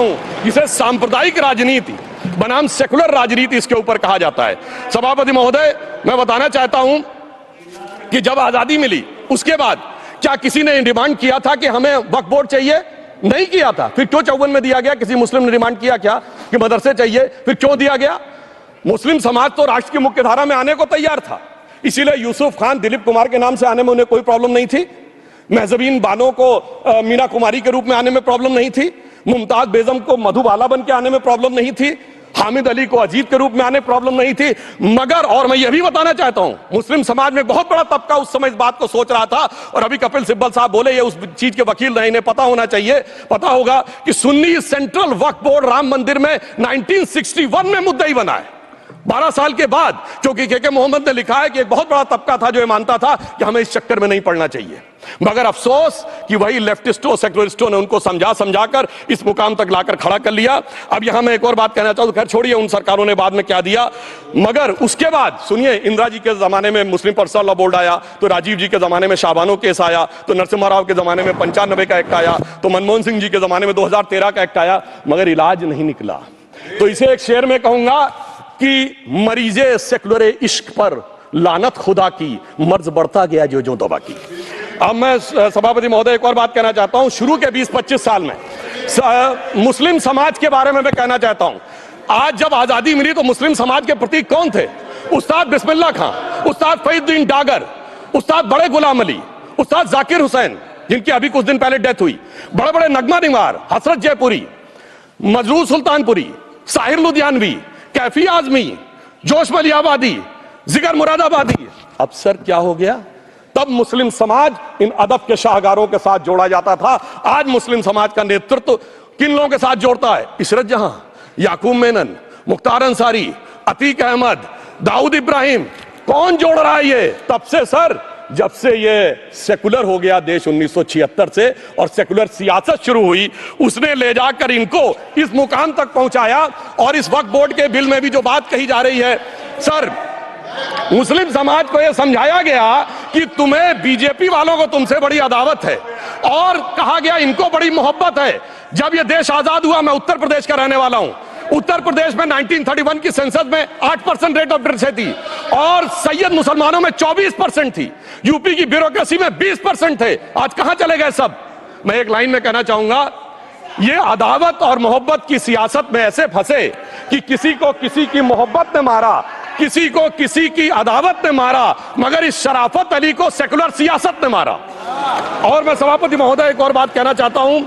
हूं, जिसे सांप्रदायिक राजनीति बनाम सेकुलर राजनीति इसके ऊपर कहा जाता है। सभापति महोदय, मैं बताना चाहता हूं कि जब आजादी मिली उसके बाद क्या किसी ने डिमांड किया था कि हमें वक्फ बोर्ड चाहिए? नहीं किया था। फिर क्यों 54 में दिया गया? किसी मुस्लिम ने डिमांड किया क्या कि मदरसे चाहिए? फिर क्यों दिया गया? मुस्लिम समाज तो राष्ट्र की मुख्य धारा में आने को तैयार था, इसीलिए यूसुफ खान, दिलीप कुमार के नाम से आने में उन्हें कोई प्रॉब्लम नहीं थी। महजबीन बानो को मीना कुमारी के रूप में आने में प्रॉब्लम नहीं थी। मुमताज बेगम को मधुबाला बन के आने में प्रॉब्लम नहीं थी। हामिद अली को अजीत के रूप में आने प्रॉब्लम नहीं थी। मगर, और मैं यह भी बताना चाहता हूं, मुस्लिम समाज में बहुत बड़ा तबका उस समय इस बात को सोच रहा था, और अभी कपिल सिब्बल साहब बोले, ये उस चीज के वकील नहीं, इन्हें पता होना चाहिए, पता होगा कि सुन्नी सेंट्रल वक्फ बोर्ड राम मंदिर में 1961 में मुद्दई बना है, 12 साल के बाद, क्योंकि के मोहम्मद ने लिखा है कि एक बहुत बड़ा तबका था जो ये मानता था कि हमें इस चक्कर में नहीं पड़ना चाहिए। मगर अफसोस कि वही लेफ्टिस्टों, सेकुलरिस्टों ने उनको समझाकर इस मुकाम तक लाकर खड़ा कर लिया। अब यहां मैं एक और बात कहना चाहूं, खैर छोड़िए उन सरकारों ने बाद में क्या दिया, मगर उसके बाद सुनिए, इंदिरा जी के जमाने में मुस्लिम पर्सनल लॉ बोर्ड आया, तो राजीव जी के जमाने में शाबानो केस आया, तो नरसिम्हा राव के जमाने में 95 का एक्ट आया, तो मनमोहन सिंह जी के जमाने में 2013 का एक्ट आया, मगर इलाज नहीं निकला। तो इसे एक शेर में कहूंगा कि मरीजे सेकुलर इश्क पर लानत खुदा की, मर्ज बढ़ता गया जो जो दवा की। अब मैं सभापति महोदय एक और बात कहना चाहता हूं, शुरू के 20-25 साल में मुस्लिम समाज के बारे में मैं कहना चाहता हूं। आज जब आजादी मिली तो मुस्लिम समाज के प्रतीक कौन थे? उस्ताद बिस्मिल्लाह खां, उस्ताद फरीदुद्दीन डागर, उस्ताद बड़े गुलाम अली, उस्ताद जाकिर हुसैन, जिनकी अभी कुछ दिन पहले डेथ हुई, बड़े बड़े नगमा निवार, हसरत जयपुरी, मजरूर सुल्तानपुरी, साहिर लुधियानवी, कैफी आजमी, जोश मलियाबादी, जिगर मुरादाबादी। अब सर क्या हो गया? तब मुस्लिम समाज इन अदब के शाहकारों के साथ जोड़ा जाता था। आज मुस्लिम समाज का नेतृत्व किन लोगों के साथ जोड़ता है? इशरत जहां, याकूब मेनन, मुख्तार अंसारी, अतीक अहमद, दाऊद इब्राहिम। कौन जोड़ रहा है ये? तब से सर, जब से ये सेकुलर हो गया देश 1976 से, और सेकुलर सियासत शुरू हुई, उसने ले जाकर इनको इस मुकाम तक पहुंचाया। और इस वक्फ बोर्ड के बिल में भी जो बात कही जा रही है, सर मुस्लिम समाज को यह समझाया गया कि तुम्हें, बीजेपी वालों को तुमसे बड़ी अदावत है, और कहा गया इनको बड़ी मोहब्बत है। जब यह देश आजाद हुआ, मैं उत्तर प्रदेश का रहने वाला हूं, उत्तर प्रदेश में 1931 की सेंसस में 8% रेट ऑफ लिटरेसी थी, और सैयद मुसलमानों में 24% थी। यूपी की ब्यूरोक्रेसी में 20% थे। आज कहां चले गए सब? मैं एक लाइन में कहना चाहूंगा, ये अदावत और मोहब्बत की सियासत में ऐसे फंसे कि किसी को किसी की मोहब्बत ने मारा, किसी को किसी की अदावत ने मारा, मगर इस शराफत अली को सेकुलर सियासत ने मारा। और मैं सभापति महोदय एक और बात कहना चाहता हूं,